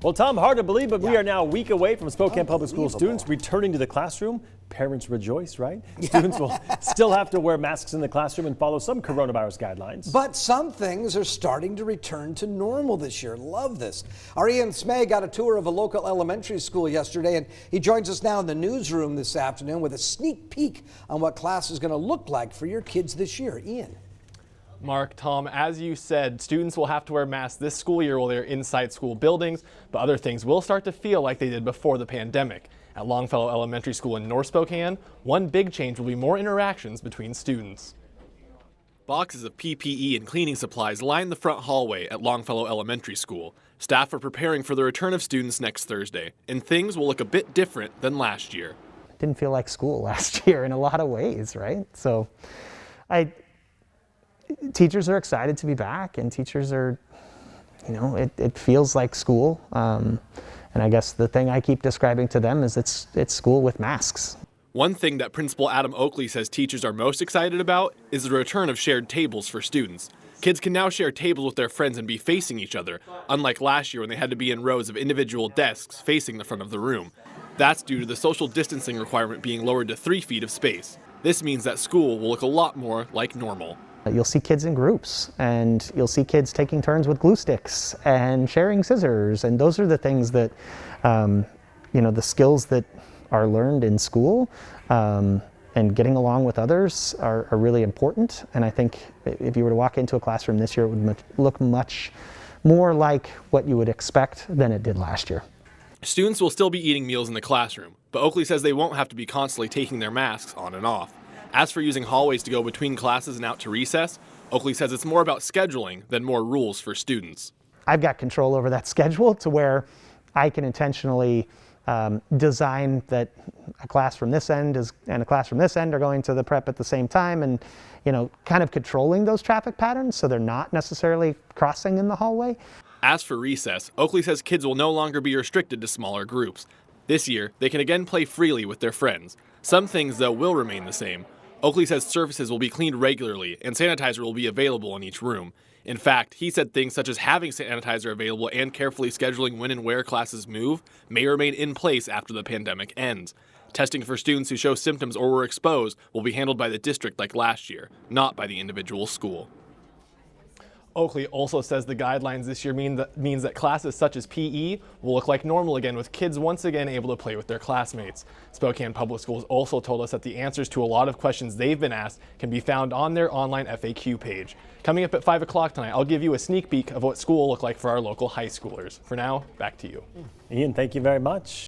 Well, Tom, hard to believe, but we are now a week away from Spokane Public School students returning to the classroom. Parents rejoice, right? Students will still have to wear masks in the classroom and follow some coronavirus guidelines. But some things are starting to return to normal this year. Love this. Our Ian Smay got a tour of a local elementary school yesterday, and he joins us now in the newsroom this afternoon with a sneak peek on what class is going to look like for your kids this year. Ian. Mark, Tom, as you said, students will have to wear masks this school year while they're inside school buildings, but other things will start to feel like they did before the pandemic. At Longfellow Elementary School in North Spokane, one big change will be more interactions between students. Boxes of PPE and cleaning supplies line the front hallway at Longfellow Elementary School. Staff are preparing for the return of students next Thursday, and things will look a bit different than last year. It didn't feel like school last year in a lot of ways, right? So teachers are excited to be back, and teachers are, it feels like school. And I guess the thing I keep describing to them is it's school with masks. One thing that Principal Adam Oakley says teachers are most excited about is the return of shared tables for students. Kids can now share tables with their friends and be facing each other, unlike last year when they had to be in rows of individual desks facing the front of the room. That's due to the social distancing requirement being lowered to 3 feet of space. This means that school will look a lot more like normal. You'll see kids in groups, and you'll see kids taking turns with glue sticks and sharing scissors, and those are the things that, the skills that are learned in school and getting along with others are really important. And I think if you were to walk into a classroom this year, it would look much more like what you would expect than it did last year. Students will still be eating meals in the classroom, but Oakley says they won't have to be constantly taking their masks on and off. As for using hallways to go between classes and out to recess, Oakley says it's more about scheduling than more rules for students. I've got control over that schedule to where I can intentionally design that a class from this end and a class from this end are going to the prep at the same time, and kind of controlling those traffic patterns so they're not necessarily crossing in the hallway. As for recess, Oakley says kids will no longer be restricted to smaller groups. This year, they can again play freely with their friends. Some things, though, will remain the same. Oakley says surfaces will be cleaned regularly and sanitizer will be available in each room. In fact, he said things such as having sanitizer available and carefully scheduling when and where classes move may remain in place after the pandemic ends. Testing for students who show symptoms or were exposed will be handled by the district like last year, not by the individual school. Oakley also says the guidelines this year means that classes such as PE will look like normal again, with kids once again able to play with their classmates. Spokane Public Schools also told us that the answers to a lot of questions they've been asked can be found on their online FAQ page. Coming up at 5 o'clock tonight, I'll give you a sneak peek of what school will look like for our local high schoolers. For now, back to you. Ian, thank you very much.